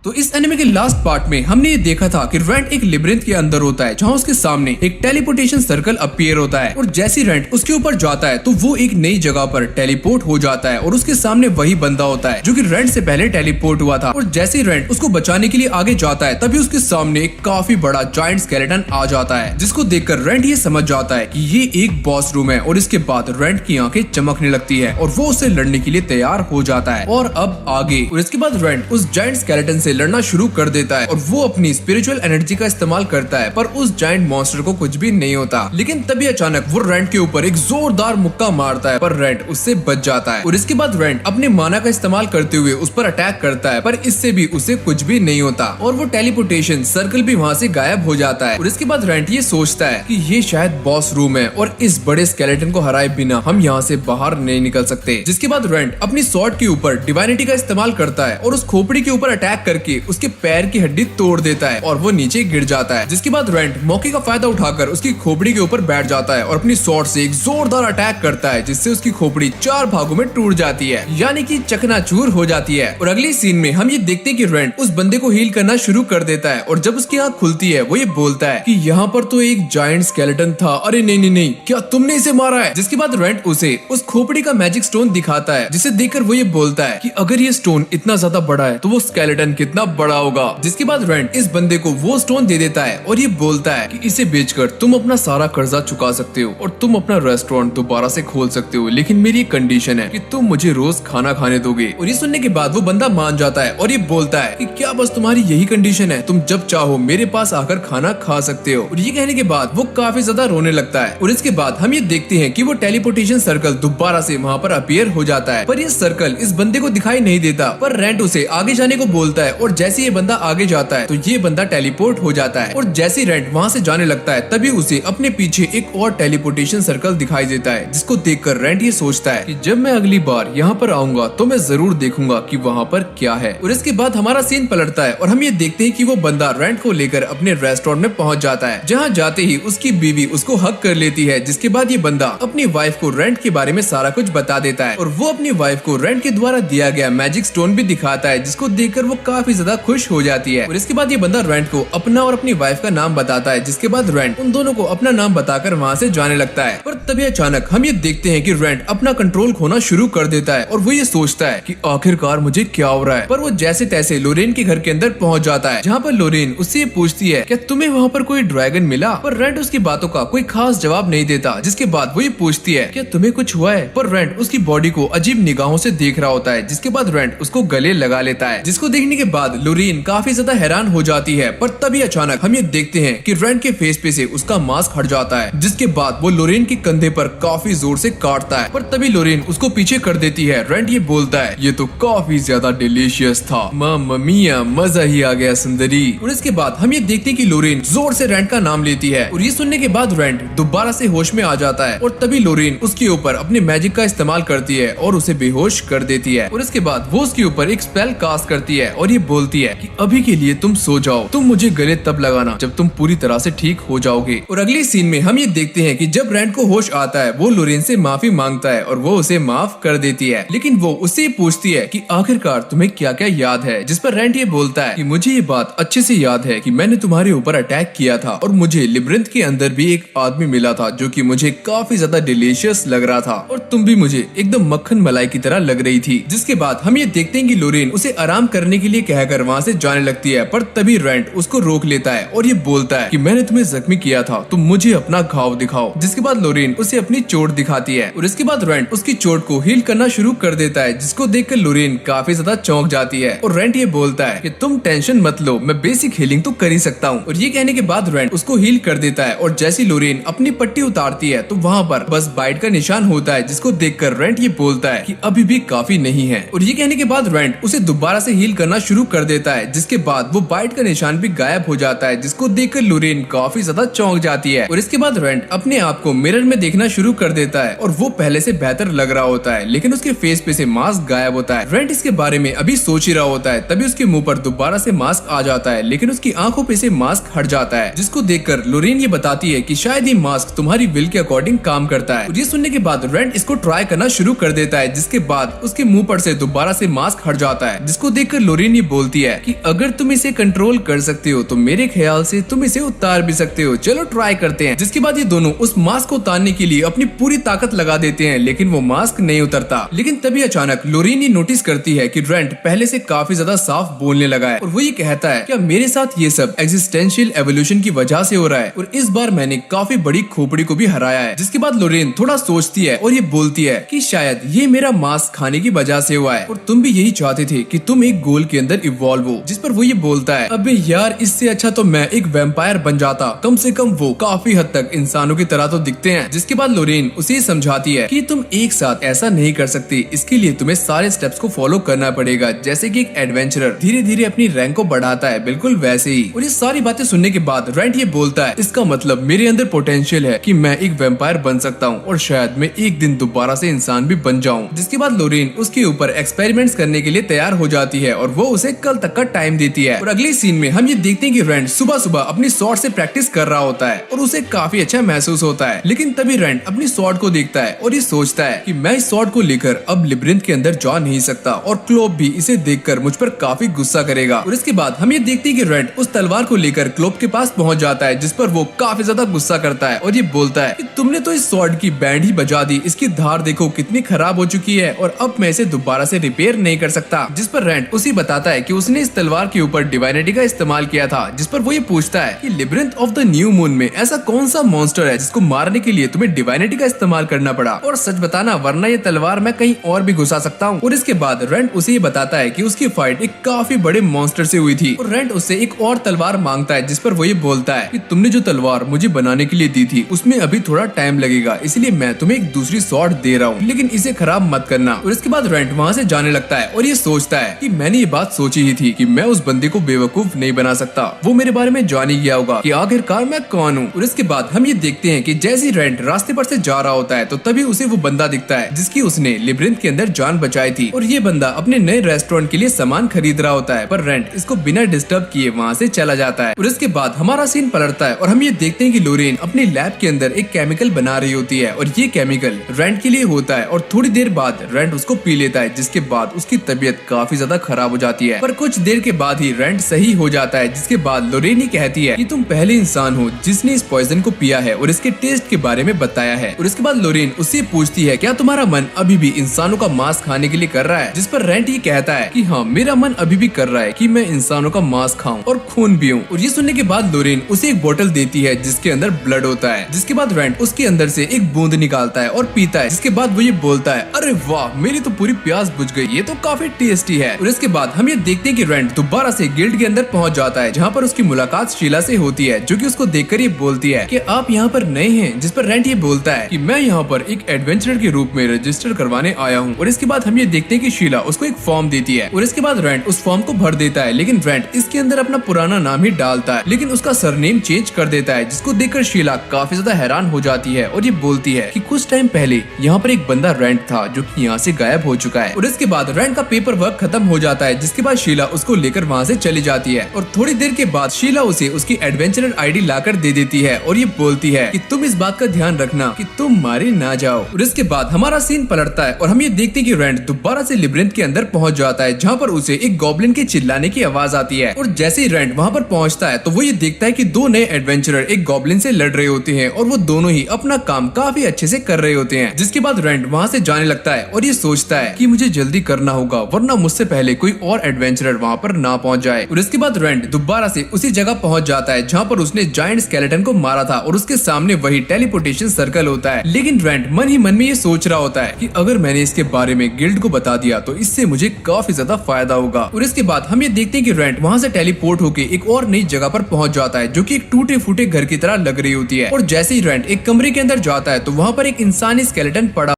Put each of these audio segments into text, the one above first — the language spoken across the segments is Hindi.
तो इस एनिमे के लास्ट पार्ट में हमने ये देखा था कि रेंट एक लिब्रिंथ के अंदर होता है जहाँ उसके सामने एक टेलीपोर्टेशन सर्कल अपीयर होता है और जैसे रेंट उसके ऊपर जाता है तो वो एक नई जगह पर टेलीपोर्ट हो जाता है और उसके सामने वही बंदा होता है जो कि रेंट से पहले टेलीपोर्ट हुआ था। और जैसे रेंट उसको बचाने के लिए आगे जाता है तभी उसके सामने एक काफी बड़ा जायंट स्केलेटन आ जाता है, जिसको देखकर रेंट ये समझ जाता है कि ये एक बॉस रूम है। और इसके बाद रेंट की आंखें चमकने लगती है और वो उससे लड़ने के लिए तैयार हो जाता है। और अब आगे और इसके बाद रेंट उस जायंट स्केलेटन से लड़ना शुरू कर देता है और वो अपनी स्पिरिचुअल एनर्जी का इस्तेमाल करता है, पर उस जायंट मॉन्स्टर को कुछ भी नहीं होता। लेकिन तभी अचानक वो रेंट के ऊपर एक जोरदार मुक्का मारता है, पर रेंट उससे बच जाता है। और इसके बाद रेंट अपने माना का इस्तेमाल करते हुए उस पर अटैक करता है, पर इससे भी उसे कुछ भी नहीं होता और वो टेलीपोर्टेशन सर्कल भी वहाँ से गायब हो जाता है। और इसके बाद रेंट ये सोचता है कि ये शायद बॉस रूम है और इस बड़े स्केलेटन को हराए बिना हम यहाँ से बाहर नहीं निकल सकते। जिसके बाद रेंट अपनी स्वॉर्ड के ऊपर डिवाइनिटी का इस्तेमाल करता है और उस खोपड़ी के ऊपर अटैक करके उसके पैर की हड्डी तोड़ देता है और वो नीचे गिर जाता है। जिसके बाद रेंट मौके का फायदा उठाकर उसकी खोपड़ी के ऊपर बैठ जाता है और अपनी स्वॉर्ड से एक जोरदार अटैक करता है, जिससे उसकी खोपड़ी 4 भागों में टूट जाती है, यानी कि चकनाचूर हो जाती है। और अगली सीन में हम ये देखते हैं कि रेंट उस बंदे को हील करना शुरू कर देता है और जब उसकी आंख खुलती है वो ये बोलता है कि यहाँ पर तो एक जायंट स्केलेटन था, अरे नहीं नहीं नहीं, क्या तुमने इसे मारा है? जिसके बाद रेंट उसे उस खोपड़ी का मैजिक स्टोन दिखाता है, जिसे देखकर वो ये बोलता है कि अगर ये स्टोन इतना ज्यादा बड़ा है तो वो स्केलेटन कितना बड़ा होगा। जिसके बाद रेंट इस बंदे को वो स्टोन दे देता है और ये बोलता है कि इसे बेचकर तुम अपना सारा कर्जा चुका सकते हो और तुम अपना रेस्टोरेंट दोबारा से खोल सकते हो, लेकिन मेरी एक कंडीशन है कि तुम मुझे रोज खाना खाने दोगे। और ये सुनने के बाद वो बंदा मान जाता है और ये बोलता है कि क्या बस तुम्हारी यही कंडीशन है, तुम जब चाहो मेरे पास आकर खाना खा सकते हो। और ये कहने के बाद वो काफी ज्यादा रोने लगता है। और इसके बाद हम ये देखते हैं कि वो टेलीपोर्टेशन सर्कल दोबारा से वहाँ पर अपीयर हो जाता है, पर ये सर्कल इस बंदे को दिखाई नहीं देता, पर रेंट उसे आगे जाने को बोलता है। और जैसे ये बंदा आगे जाता है तो ये बंदा टेलीपोर्ट हो जाता है और जैसे रेंट वहाँ से जाने लगता है तभी उसे अपने पीछे एक और टेलीपोर्टेशन सर्कल दिखाई देता है, जिसको देखकर रेंट ये सोचता है कि जब मैं अगली बार यहाँ पर आऊंगा तो मैं जरूर देखूंगा कि वहाँ पर क्या है। और इसके बाद हमारा सीन पलटता है और हम ये देखते हैं कि वो बंदा रेंट को लेकर अपने रेस्टोरेंट में पहुँच जाता है, जहाँ जाते ही उसकी बीवी उसको हक कर लेती है। जिसके बाद ये बंदा अपनी वाइफ को रेंट के बारे में सारा कुछ बता देता है और वो अपनी वाइफ को रेंट के द्वारा दिया गया मैजिक स्टोन भी दिखाता है, जिसको देखकर वो काफी ज्यादा खुश हो जाती है। और इसके बाद ये बंदा रेंट को अपना और अपनी वाइफ का नाम बताता है, जिसके बाद रेंट उन दोनों को अपना नाम बताकर वहाँ से जाने लगता है। पर तभी अचानक हम ये देखते हैं कि रेंट अपना कंट्रोल खोना शुरू कर देता है और वो ये सोचता है कि आखिरकार मुझे क्या हो रहा है। पर वो जैसे तैसे लोरेन के घर के अंदर पहुँच जाता है, जहाँ पर लोरेन उससे ये पूछती है क्या तुम्हें वहाँ पर कोई ड्रैगन मिला? पर रेंट उसकी बातों का कोई खास जवाब नहीं देता। जिसके बाद वो ये पूछती है क्या तुम्हें कुछ हुआ है? पर रेंट उसकी बॉडी को अजीब निगाहों से देख रहा होता है। जिसके बाद रेंट उसको गले लगा लेता है, जिसको देखने के बाद लोरेन काफी ज्यादा हैरान हो जाती है। पर तभी अचानक हम ये देखते हैं कि रेंट के फेस पे से उसका मास्क हट जाता है, जिसके बाद वो लोरेन के कंधे पर काफी जोर से काटता है। पर तभी लोरेन उसको पीछे कर देती है। रेंट ये बोलता है ये तो काफी ज्यादा डिलीशियस था, मामा मिया, मजा ही आ गया सुंदरी। और इसके बाद हम ये देखते हैं कि लोरेन जोर से रेंट का नाम लेती है और ये सुनने के बाद रेंट दोबारा से होश में आ जाता है। और तभी लोरेन उसके ऊपर अपने मैजिक का इस्तेमाल करती है और उसे बेहोश कर देती है। और इसके बाद वो उसके ऊपर एक स्पेल कास्ट करती है और ये बोलती है कि अभी के लिए तुम सो जाओ, तुम मुझे गले तब लगाना जब तुम पूरी तरह से ठीक हो जाओगे। और अगली सीन में हम ये देखते हैं कि जब रेंट को होश आता है वो लोरेन से माफी मांगता है और वो उसे माफ कर देती है। लेकिन वो उससे पूछती है कि आखिरकार तुम्हें क्या क्या याद है? जिस पर रेंट ये बोलता है कि मुझे ये बात अच्छे से याद है कि मैंने तुम्हारे ऊपर अटैक किया था और मुझे लिब्रिंथ के अंदर भी एक आदमी मिला था जो कि मुझे काफी ज्यादा डिलीशियस लग रहा था और तुम भी मुझे एकदम मक्खन मलाई की तरह लग रही थी। जिसके बाद हम ये देखते हैं कि लोरेन उसे आराम करने के लिए कहकर वहाँ से जाने लगती है, पर तभी रेंट उसको रोक लेता है और ये बोलता है कि मैंने तुम्हें जख्मी किया था, तुम मुझे अपना घाव दिखाओ। जिसके बाद लोरेन उसे अपनी चोट दिखाती है और इसके बाद रेंट उसकी चोट को हील करना शुरू कर देता है, जिसको देखकर लोरेन काफी ज्यादा चौंक जाती है। और रेंट ये बोलता है कि तुम टेंशन मत लो, मैं बेसिक हीलिंग तो कर ही सकता हूँ। और ये कहने के बाद रेंट उसको हील कर देता है और जैसी लोरेन अपनी पट्टी उतारती है तो वहाँ पर बस बाइट का निशान होता है, जिसको देखकर रेंट ये बोलता है कि अभी भी काफी नहीं है। और ये कहने के बाद रेंट उसे दोबारा से हील करना शुरू कर देता है, जिसके बाद वो बाइट का निशान भी गायब हो जाता है, जिसको देखकर लोरेन काफी ज्यादा चौंक जाती है। और इसके बाद रेंट अपने आप को मिरर में देखना शुरू कर देता है और वो पहले से बेहतर लग रहा होता है, लेकिन उसके फेस पे से मास्क गायब होता है। रेंट इसके बारे में अभी सोच ही रहा होता है, तभी उसके मुंह पर दोबारा से मास्क आ जाता है, लेकिन उसकी आंखों पे से मास्क हट जाता है, जिसको देखकर लोरेन ये बताती है कि शायद ये मास्क तुम्हारी विल के अकॉर्डिंग काम करता है। और ये सुनने के बाद रेंट इसको ट्राई करना शुरू कर देता है, जिसके बाद उसके मुंह पर से दोबारा से मास्क हट जाता है, जिसको देखकर लोरेन ये बोलती है कि अगर तुम इसे कंट्रोल कर सकते हो तो मेरे ख्याल से तुम इसे उतार भी सकते हो, चलो ट्राई करते हैं। जिसके बाद ये दोनों उस मास्क को उतारने के लिए अपनी पूरी ताकत लगा देते हैं, लेकिन वो मास्क नहीं उतरता। लेकिन तभी अचानक लोरीन ये नोटिस करती है कि रेंट पहले से काफी ज्यादा साफ बोलने लगा है और वो ये कहता है क्या मेरे साथ ये सब एग्जिस्टेंशियल एवोल्यूशन की वजह से हो रहा है और इस बार मैंने काफी बड़ी खोपड़ी को भी हराया है। जिसके बाद लोरीन थोड़ा सोचती है और ये बोलती है कि शायद ये मेरा मास्क खाने की वजह से हुआ है और तुम भी यही चाहते थे कि तुम एक गोल के अंदर इवॉल्व हो। जिस पर वो ये बोलता है अबे यार इससे अच्छा तो मैं एक वैम्पायर बन जाता, कम से कम वो काफी हद तक इंसानों की तरह तो दिखते हैं। जिसके बाद लोरीन उसे समझाती है कि तुम एक साथ ऐसा नहीं कर सकती, इसके लिए तुम्हें सारे स्टेप्स को फॉलो करना पड़ेगा, जैसे कि एक एडवेंचरर धीरे धीरे अपनी रैंक को बढ़ाता है, बिल्कुल वैसे ही। और ये सारी बातें सुनने के बाद रेंट ये बोलता है इसका मतलब मेरे अंदर पोटेंशियल है कि मैं एक वैम्पायर बन सकता हूँ और शायद मैं एक दिन दोबारा से इंसान भी बन जाऊँ। जिसके बाद लोरीन उसके ऊपर एक्सपेरिमेंट्स करने के लिए तैयार हो जाती है और वो उसे कल तक का टाइम देती है। और अगले सीन में हम ये देखते हैं कि रेंट सुबह सुबह अपनी स्वॉर्ड से प्रैक्टिस कर रहा होता है और उसे काफी अच्छा महसूस होता है। लेकिन तभी रेंट अपनी स्वॉर्ड को देखता है और ये सोचता है कि मैं इस स्वॉर्ड को लेकर अब लिब्रिंथ के अंदर जा नहीं सकता और क्लोप भी इसे देखकर मुझ पर काफी गुस्सा करेगा। और इसके बाद हम ये देखते हैं कि रेंट उस तलवार को लेकर क्लोप के पास पहुंच जाता है, जिस पर वो काफी ज्यादा गुस्सा करता है और ये बोलता है कि तुमने तो इस स्वॉर्ड की बैंड ही बजा दी, इसकी धार देखो कितनी खराब हो चुकी है और अब मैं इसे दोबारा से रिपेयर नहीं कर सकता। जिस पर रेंट उसे बताता है कि उसने इस तलवार के ऊपर डिवाइनिटी का इस्तेमाल किया था। जिस पर वो ये पूछता है कि लिब्रिंथ ऑफ द न्यू मून में ऐसा कौन सा मॉन्स्टर है जिसको मारने के लिए तुम्हें डिवाइनिटी का इस्तेमाल करना पड़ा, और सच बताना वरना ये तलवार मैं कहीं और भी घुसा सकता हूँ। और इसके बाद रेंट उसे ये बताता है कि उसकी फाइट एक काफी बड़े मॉन्स्टर से हुई थी और रेंट उससे एक और तलवार मांगता है। जिस पर वो ये बोलता है कि तुमने जो तलवार मुझे बनाने के लिए दी थी उसमें अभी थोड़ा टाइम लगेगा, इसलिए मैं तुम्हें एक दूसरी स्वॉर्ड दे रहा हूँ, लेकिन इसे खराब मत करना। और इसके बाद रेंट वहाँ से जाने लगता है और ये सोचता है कि मैंने ये बात सोची ही थी कि मैं उस बंदे को बेवकूफ नहीं बना सकता, वो मेरे बारे में जान ही गया होगा कि आखिरकार मैं कौन हूँ। और इसके बाद हम ये देखते हैं कि जैसे रेंट रास्ते पर से जा रहा होता है तो तभी उसे वो बंदा दिखता है जिसकी उसने लिब्रिंथ के अंदर जान बचाई थी। और ये बंदा अपने नए रेस्टोरेंट के लिए सामान खरीद रहा होता है, पर रेंट इसको बिना डिस्टर्ब किए वहाँ से चला जाता है। और इसके बाद हमारा सीन पलटता है और हम ये देखते हैं कि लोरीन अपने लैब के अंदर एक केमिकल बना रही होती है और ये केमिकल रेंट के लिए होता है और थोड़ी देर बाद रेंट उसको पी लेता है, जिसके बाद उसकी तबीयत काफी ज्यादा खराब हो जाती है। पर कुछ देर के बाद ही रेंट सही हो जाता है, जिसके बाद लोरीन ही कहती है कि तुम पहले इंसान हो जिसने इस पॉइजन को पिया है और इसके टेस्ट के बारे में बताया है। और इसके बाद लोरीन उससे पूछती है क्या तुम्हारा मन अभी भी इंसानों का मांस खाने के लिए कर रहा है, जिस पर रेंट ये कहता है कि हाँ मेरा मन अभी भी कर रहा है कि मैं इंसानों का मांस खाऊं और खून पीऊं। और ये सुनने के बाद लोरीन उसे एक बोतल देती है जिसके अंदर ब्लड होता है, जिसके बाद रेंट उसके अंदर से एक बूंद निकालता है और पीता है। जिसके बाद वो ये बोलता है अरे वाह मेरी तो पूरी प्यास बुझ गई, ये तो काफी टेस्टी है। और इसके बाद हम ये देखते हैं कि रेंट दोबारा से गिल्ड के अंदर पहुंच जाता है, जहाँ पर उसकी मुलाकात शीला से होती है, जो कि उसको देखकर ये बोलती है कि आप यहाँ पर नए हैं। जिस पर रेंट ये बोलता है कि मैं यहाँ पर एक एडवेंचरर के रूप में रजिस्टर करवाने आया हूँ। और इसके बाद हम ये देखते हैं कि शीला उसको एक फॉर्म देती है और इसके बाद रेंट उस फॉर्म को भर देता है, लेकिन रेंट इसके अंदर अपना पुराना नाम ही डालता है, लेकिन उसका सरनेम चेंज कर देता है, जिसको देखकर शीला काफी ज्यादा हैरान हो जाती है और ये बोलती है कि कुछ टाइम पहले यहाँ पर एक बंदा रेंट था जो कि यहाँ से गायब हो चुका है। और इसके बाद रेंट का पेपर वर्क खत्म हो जाता है, जिसके बाद शीला उसको लेकर वहाँ से चली जाती है और थोड़ी देर के बाद शीला उसे उसकी एडवेंचरर आईडी लाकर दे देती है और ये बोलती है कि तुम इस बात का ध्यान रखना कि तुम मारे ना जाओ। और इसके बाद हमारा सीन पलटता है और हम ये देखते हैं कि रेंट दोबारा से लिब्रिंथ के अंदर पहुंच जाता है, जहाँ पर उसे एक गॉब्लिन के चिल्लाने की आवाज आती है। और जैसे ही रेंट वहाँ पर पहुँचता है तो वो ये देखता है कि दो नए एडवेंचरर एक गॉब्लिन से लड़ रहे होते हैं और वो दोनों ही अपना काम काफी अच्छे से कर रहे होते हैं। जिसके बाद रेंट वहाँ से जाने लगता है और ये सोचता है कि मुझे जल्दी करना होगा वरना मुझसे पहले कोई और एडवेंचरर वहाँ पर ना पहुँच जाए। और इसके बाद रेंट दोबारा से उसी जगह पहुँच जाता है जहाँ पर उसने जायंट स्केलेटन को मारा था और उसके सामने वही टेलीपोर्टेशन सर्कल होता है। लेकिन रेंट मन ही मन में ये सोच रहा होता है कि अगर मैंने इसके बारे में गिल्ड को बता दिया तो इससे मुझे काफी ज्यादा फायदा होगा। और इसके बाद हम ये देखते हैं कि रेंट वहाँ से टेलीपोर्ट होकर एक और नई जगह पर पहुँच जाता है, जो कि एक टूटे फूटे घर की तरह लग रही होती है। और जैसे ही रेंट एक कमरे के अंदर जाता है तो वहाँ पर एक इंसानी स्केलेटन पड़ा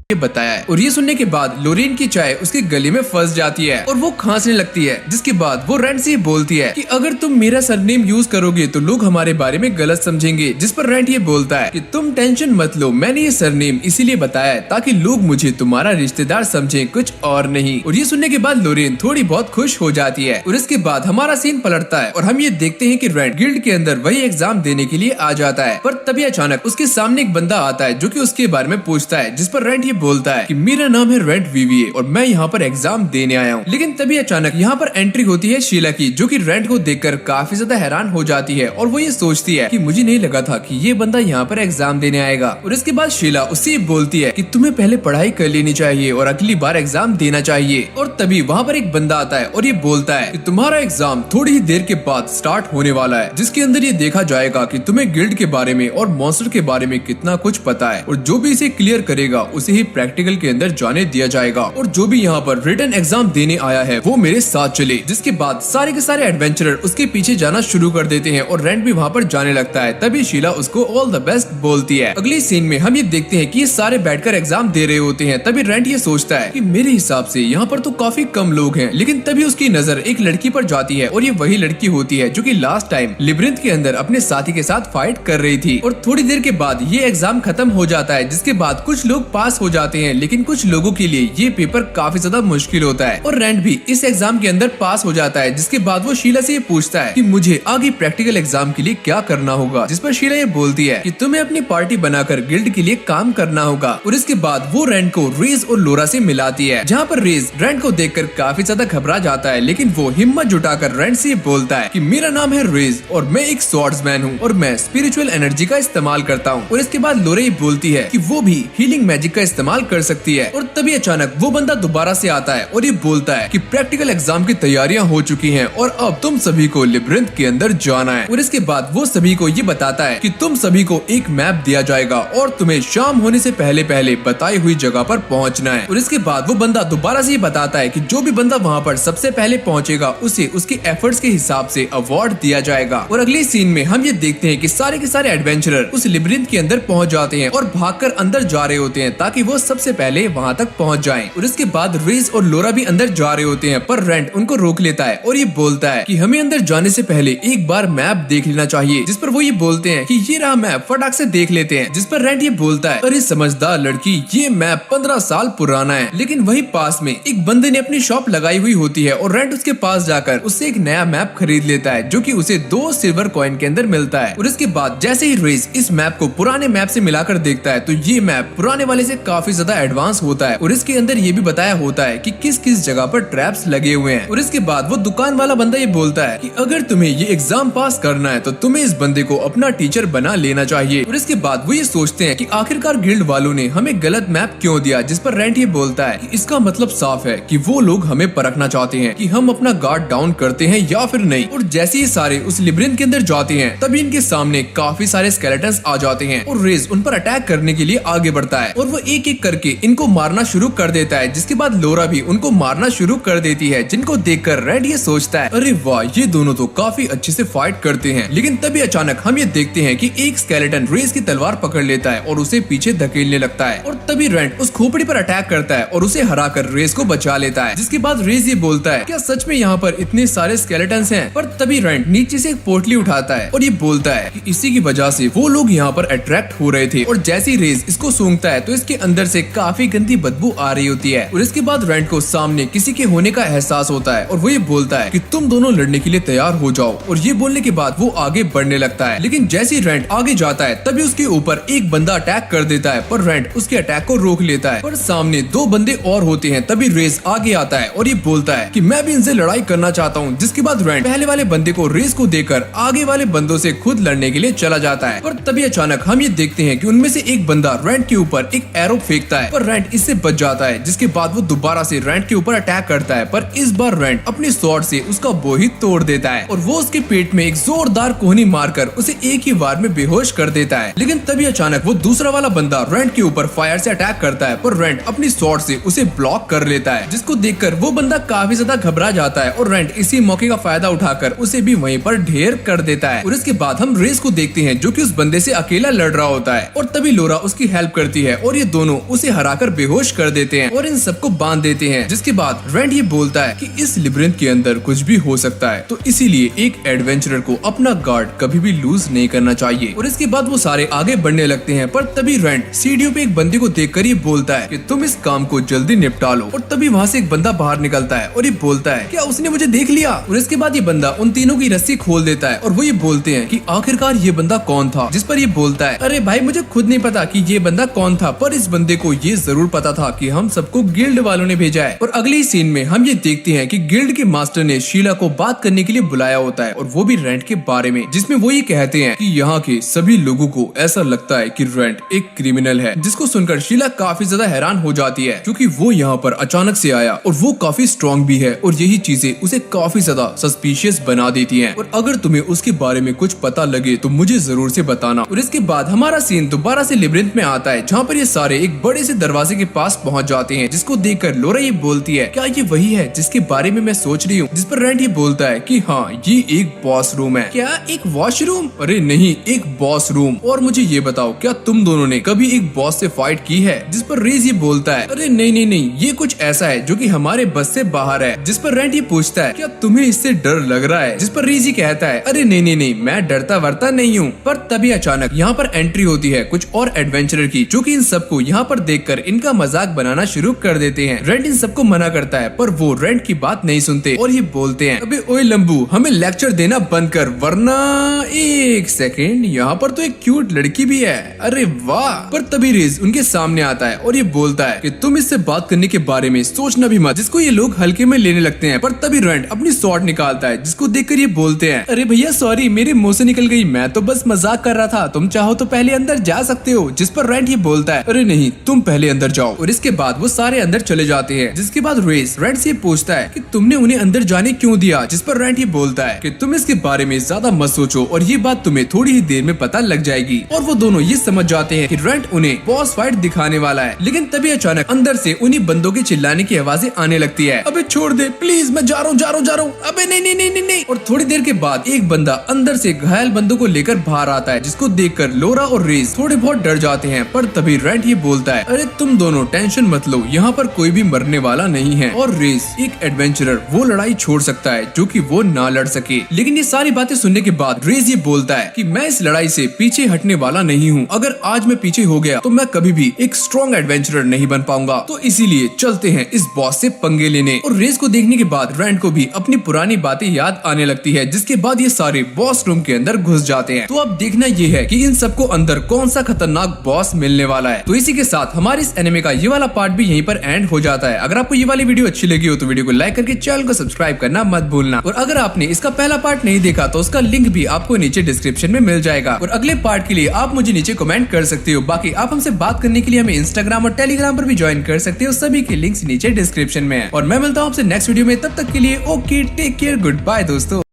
ये बताया है। और ये सुनने के बाद लोरेन की चाय उसके गले में फंस जाती है और वो खांसने लगती है, जिसके बाद वो रेंट से बोलती है कि अगर तुम मेरा सरनेम यूज करोगे तो लोग हमारे बारे में गलत समझेंगे। जिस पर रेंट ये बोलता है कि तुम टेंशन मत लो, मैंने ये सरनेम इसीलिए बताया है ताकि लोग मुझे तुम्हारा रिश्तेदार समझें, कुछ और नहीं। और ये सुनने के बाद लोरेन थोड़ी बहुत खुश हो जाती है। और इसके बाद हमारा सीन पलटता है और हम ये देखते हैं कि रेंट गिल्ड के अंदर वही एग्जाम देने के लिए आ जाता है, पर तभी अचानक उसके सामने एक बंदा आता है जो कि उसके बारे में पूछता है, जिस पर रेंट ये बोलता है कि मेरा नाम है रेंट वीवीए और मैं यहाँ पर एग्जाम देने आया हूँ। लेकिन तभी अचानक यहाँ पर एंट्री होती है शीला की, जो कि रेंट को देखकर काफी ज्यादा हैरान हो जाती है और वो ये सोचती है कि मुझे नहीं लगा था कि ये बंदा यहाँ पर एग्जाम देने आएगा। और इसके बाद शीला उससे बोलती है कि तुम्हें पहले पढ़ाई कर लेनी चाहिए और अगली बार एग्जाम देना चाहिए। और तभी वहाँ पर एक बंदा आता है और ये बोलता है कि तुम्हारा एग्जाम थोड़ी ही देर के बाद स्टार्ट होने वाला है, जिसके अंदर ये देखा जाएगा कि तुम्हें गिल्ड के बारे में और मॉन्स्टर के बारे में कितना कुछ पता है, और जो भी इसे क्लियर करेगा उसे ही प्रैक्टिकल के अंदर जाने दिया जाएगा। और जो भी यहाँ पर रिटन एग्जाम देने आया है वो मेरे साथ चले। जिसके बाद सारे के सारे एडवेंचरर उसके पीछे जाना शुरू कर देते हैं और रेंट भी वहाँ पर जाने लगता है। तभी शीला उसको ऑल द बेस्ट बोलती है। अगली सीन में हम ये देखते हैं कि ये सारे बैठकर एग्जाम दे रहे होते हैं। तभी रेंट ये सोचता है कि मेरे हिसाब से यहाँ पर तो काफी कम लोग हैं, लेकिन तभी उसकी नजर एक लड़की पर जाती है और ये वही लड़की होती है जो कि लास्ट टाइम लिब्रिंथ के अंदर अपने साथी के साथ फाइट कर रही थी। और थोड़ी देर के बाद ये एग्जाम खत्म हो जाता है, जिसके बाद कुछ लोग पास हो जाते हैं, लेकिन कुछ लोगों के लिए ये पेपर काफी ज्यादा मुश्किल होता है। और रेंट भी इस एग्जाम के अंदर पास हो जाता है, जिसके बाद वो शीला से ये पूछता है कि मुझे आगे प्रैक्टिकल एग्जाम के लिए क्या करना होगा। जिस पर शीला ये बोलती है कि तुम्हें अपनी पार्टी बनाकर गिल्ड के लिए काम करना होगा। और इसके बाद वो रेंट को रेज और लोरा से मिलाती है, जहाँ पर रेज रेंट को देखकर काफी ज्यादा घबरा जाता है, लेकिन वो हिम्मत जुटाकर रेंट से बोलता है कि मेरा नाम है रेज और मैं एक स्वॉर्ड्समैन हूँ और मैं स्पिरिचुअल एनर्जी का इस्तेमाल करता हूँ। और इसके बाद लोरा बोलती है कि वो भी हीलिंग मैजिक का इस्तेमाल कर सकती है। और तभी अचानक वो बंदा दोबारा से आता है और ये बोलता है कि प्रैक्टिकल एग्जाम की तैयारियां हो चुकी हैं और अब तुम सभी को लिब्रिंथ के अंदर जाना है। और इसके बाद वो सभी को ये बताता है कि तुम सभी को एक मैप दिया जाएगा और तुम्हें शाम होने से पहले पहले बताई हुई जगह पर पहुंचना है। और इसके बाद वो बंदा दोबारा से ये बताता है कि जो भी बंदा वहां पर सबसे पहले पहुंचेगा उसे उसके एफर्ट्स के हिसाब से अवार्ड दिया जाएगा। और अगले सीन में हम ये देखते हैं कि सारे के सारे एडवेंचरर उस लिब्रिंथ के अंदर पहुंच जाते हैं और भागकर अंदर जा रहे होते हैं ताकि वो सबसे पहले वहां तक पहुंच जाएं। और इसके बाद रेज और लोरा भी अंदर जा रहे होते हैं, पर रेंट उनको रोक लेता है और ये बोलता है कि हमें अंदर जाने से पहले एक बार मैप देख लेना चाहिए। जिस पर वो ये बोलते हैं कि ये रहा मैप, फटाक से देख लेते हैं। जिस पर रेंट ये बोलता है, अरे समझदार लड़की, ये मैप 15 साल पुराना है। लेकिन वही पास में एक बंदे ने अपनी शॉप लगाई हुई होती है और रेंट उसके पास जाकर उससे एक नया मैप खरीद लेता है, जो कि उसे 2 सिल्वर कॉइन के अंदर मिलता है। और इसके बाद जैसे ही रेज इस मैप को पुराने मैप से मिलाकर देखता है तो ये मैप पुराने वाले से काफी ज्यादा एडवांस होता है और इसके अंदर ये भी बताया होता है कि किस किस जगह पर ट्रैप्स लगे हुए हैं। और इसके बाद वो दुकान वाला बंदा ये बोलता है कि अगर तुम्हें ये एग्जाम पास करना है तो तुम्हें इस बंदे को अपना टीचर बना लेना चाहिए। और इसके बाद वो ये सोचते हैं कि आखिरकार गिल्ड वालों ने हमें गलत मैप क्यों दिया। जिस पर रेंट ये बोलता है कि इसका मतलब साफ है कि वो लोग हमें परखना चाहते हैं कि हम अपना गार्ड डाउन करते हैं या फिर नहीं। और जैसे ही सारे उस लिब्रिंथ के अंदर जाते हैं तभी इनके सामने काफी सारे स्केलेटन्स आ जाते हैं और रेज उन पर अटैक करने के लिए आगे बढ़ता है और वो एक एक करके इनको मारना शुरू कर देता है। जिसके बाद लोरा भी उनको मारना शुरू कर देती है, जिनको देखकर रेड ये सोचता है, अरे वाह, ये दोनों तो काफी अच्छे से फाइट करते हैं। लेकिन तभी अचानक हम ये देखते हैं कि एक स्केलेटन रेज की तलवार पकड़ लेता है और उसे पीछे धकेलने लगता है। और तभी रेंट उस खोपड़ी पर अटैक करता है और उसे हराकर रेज को बचा लेता है। जिसके बाद रेज ये बोलता है, क्या सच में यहाँ पर इतने सारे स्केलेटन्स हैं? पर तभी रेंट नीचे से एक पोटली उठाता है और ये बोलता है कि इसी की वजह से वो लोग यहाँ पर अट्रैक्ट हो रहे थे। और जैसे ही रेज इसको सूंघता है तो इसके अंदर से काफी गंदी बदबू आ रही होती है। और इसके बाद रेंट को सामने किसी के होने का एहसास होता है और वो ये बोलता है कि तुम दोनों लड़ने के लिए तैयार हो जाओ। और ये बोलने के बाद वो आगे बढ़ने लगता है, लेकिन जैसे ही रेंट आगे जाता है तभी उसके ऊपर एक बंदा अटैक कर देता है, पर रेंट उसके अटैक को रोक लेता है। पर सामने 2 बंदे और होते हैं। तभी रेज आगे आता है और ये बोलता है कि मैं भी इनसे लड़ाई करना चाहता हूँ। जिसके बाद रेंट पहले वाले बंदे को रेज को देकर आगे वाले बंदों से खुद लड़ने के लिए चला जाता है। पर तभी अचानक हम ये देखते हैं कि उनमें से एक बंदा रेंट के ऊपर एक एरो फेंकता है, पर रेंट इससे बच जाता है। जिसके बाद वो दोबारा से रेंट के ऊपर अटैक करता है, पर इस बार रेंट अपने स्वॉर्ड से उसका बो ही तोड़ देता है और वो उसके पेट में एक जोरदार कोहनी मारकर उसे एक ही बार में बेहोश कर देता है। लेकिन तभी अचानक वो दूसरा वाला बंदा रेंट के ऊपर फायर से अटैक करता है, पर रेंट अपनी स्वॉर्ड से उसे ब्लॉक कर लेता है। जिसको देखकर वो बंदा काफी ज्यादा घबरा जाता है और रेंट इसी मौके का फायदा उठाकर उसे भी वहीं पर ढेर कर देता है। और इसके बाद हम रेस को देखते हैं जो कि उस बंदे से अकेला लड़ रहा होता है और तभी लोरा उसकी हेल्प करती है और ये दोनों तीनों उसे हराकर बेहोश कर देते हैं और इन सबको बांध देते हैं। जिसके बाद रेंट ये बोलता है कि इस लिब्रिंथ के अंदर कुछ भी हो सकता है, तो इसीलिए एक एडवेंचरर को अपना गार्ड कभी भी लूज नहीं करना चाहिए। और इसके बाद वो सारे आगे बढ़ने लगते हैं, पर तभी रेंट सीढ़ियों पे एक बंदे को देखकर ये बोलता है कि तुम इस काम को जल्दी निपटा लो। और तभी वहाँ से एक बंदा बाहर निकलता है और ये बोलता है क्या उसने मुझे देख लिया। और इसके बाद ये बंदा उन तीनों की रस्सी खोल देता है और वो ये बोलते हैं कि आखिरकार ये बंदा कौन था। जिस पर ये बोलता है अरे भाई मुझे खुद नहीं पता कि ये बंदा कौन था, पर इस बंदे को ये जरूर पता था कि हम सबको गिल्ड वालों ने भेजा है। और अगले सीन में हम ये देखते हैं कि गिल्ड के मास्टर ने शीला को बात करने के लिए बुलाया होता है, और वो भी रेंट के बारे में, जिसमें वो ये कहते हैं कि यहाँ के सभी लोगों को ऐसा लगता है कि रेंट एक क्रिमिनल है। जिसको सुनकर शीला काफी ज्यादा हैरान हो जाती है, क्योंकि वो यहाँ पर अचानक से आया और वो काफी स्ट्रॉन्ग भी है, और यही चीजें उसे काफी ज्यादा सस्पिशियस बना देती हैं। और अगर तुम्हें उसके बारे में कुछ पता लगे तो मुझे जरूर से बताना। और इसके बाद हमारा सीन दोबारा से लिब्रिंथ में आता है, जहाँ पर ये सारे एक बड़े से दरवाजे के पास पहुँच जाते हैं, जिसको देखकर लोरा ये बोलती है क्या ये वही है जिसके बारे में मैं सोच रही हूँ। जिस पर रेंट ये बोलता है कि हाँ ये एक बॉस रूम है। क्या एक वॉशरूम? अरे नहीं, एक बॉस रूम। और मुझे ये बताओ क्या तुम दोनों ने कभी एक बॉस से फाइट की है? जिस पर रेज ये बोलता है अरे नहीं नहीं नहीं, ये कुछ ऐसा है जो कि हमारे बस से बाहर है। जिस पर रेंट ये पूछता है क्या तुम्हें इससे डर लग रहा है? जिस पर रेज ये कहता है अरे नहीं नहीं नहीं, मैं डरता वरता नहीं हूँ। पर तभी अचानक यहाँ पर एंट्री होती है कुछ और एडवेंचरर की, जो कि इन सबको यहाँ पर देखकर इनका मजाक बनाना शुरू कर देते हैं। रेंट इन सबको मना करता है, पर वो रेंट की बात नहीं सुनते और ये बोलते हैं अबे ओए लंबू, हमें लेक्चर देना बंद कर, वरना एक सेकेंड, यहाँ पर तो एक क्यूट लड़की भी है। अरे वाह। पर तभी रेज उनके सामने आता है और ये बोलता है कि तुम इससे बात करने के बारे में सोचना भी मत। जिसको ये लोग हल्के में लेने लगते हैं, पर तभी रेंट अपनी स्वॉर्ड निकालता है, जिसको देखकर ये बोलते हैं अरे भैया सॉरी, मेरे मुंह से निकल गई, मैं तो बस मजाक कर रहा था, तुम चाहो तो पहले अंदर जा सकते हो। जिस पर रेंट ये बोलता है अरे नहीं, तुम पहले अंदर जाओ। और इसके बाद वो सारे अंदर चले जाते हैं। जिसके बाद रेज रेंट से पूछता है कि तुमने उन्हें अंदर जाने क्यों दिया? जिस पर रेंट ये बोलता है कि तुम इसके बारे में ज्यादा मत सोचो और ये बात तुम्हें थोड़ी ही देर में पता लग जाएगी। और वो दोनों ये समझ जाते हैं कि रेंट उन्हें बॉस फाइट दिखाने वाला है। लेकिन तभी अचानक अंदर से उन्हीं बंदों के चिल्लाने की आवाजें आने लगती है। अबे छोड़ दे प्लीज, मैं जा रहा हूँ जा रहा हूँ जा रहा हूँ। अबे नहीं नहीं नहीं नहीं नहीं। और थोड़ी देर के बाद एक बंदा अंदर से घायल बंदों को लेकर बाहर आता है, जिसको देखकर लोरा और रेज थोड़े बहुत डर जाते हैं। पर तभी रेंट ये बोलता है अरे तुम दोनों टेंशन मत लो, यहाँ पर कोई भी मरने वाला नहीं है। और रेज एक एडवेंचरर वो लड़ाई छोड़ सकता है जो कि वो ना लड़ सके। लेकिन ये सारी बातें सुनने के बाद रेज ये बोलता है कि मैं इस लड़ाई से पीछे हटने वाला नहीं हूँ। अगर आज मैं पीछे हो गया तो मैं कभी भी एक स्ट्रॉन्ग एडवेंचरर नहीं बन पाऊंगा। तो इसीलिए चलते हैं इस बॉस से पंगे लेने। और रेज को देखने के बाद रेंट को भी अपनी पुरानी बातें याद आने लगती है। जिसके बाद ये सारे बॉस रूम के अंदर घुस जाते हैं। तो अब देखना ये है कि इन सबको अंदर कौन सा खतरनाक बॉस मिलने वाला है। तो इसी के साथ हमारे इस एनिमे का ये वाला पार्ट भी यहीं पर एंड हो जाता है। अगर आपको ये वाली वीडियो अच्छी लगी हो तो वीडियो को लाइक करके चैनल को सब्सक्राइब करना मत भूलना। और अगर आपने इसका पहला पार्ट नहीं देखा तो उसका लिंक भी आपको नीचे डिस्क्रिप्शन में मिल जाएगा। और अगले पार्ट के लिए आप मुझे नीचे कमेंट कर सकते हो। बाकी आप हमसे बात करने के लिए हमें इंस्टाग्राम और टेलीग्राम पर भी ज्वाइन कर सकते हो। सभी के लिंक्स नीचे डिस्क्रिप्शन में है। और मैं मिलता हूँ आपसे नेक्स्ट वीडियो में, तब तक के लिए okay, take care, good bye दोस्तों।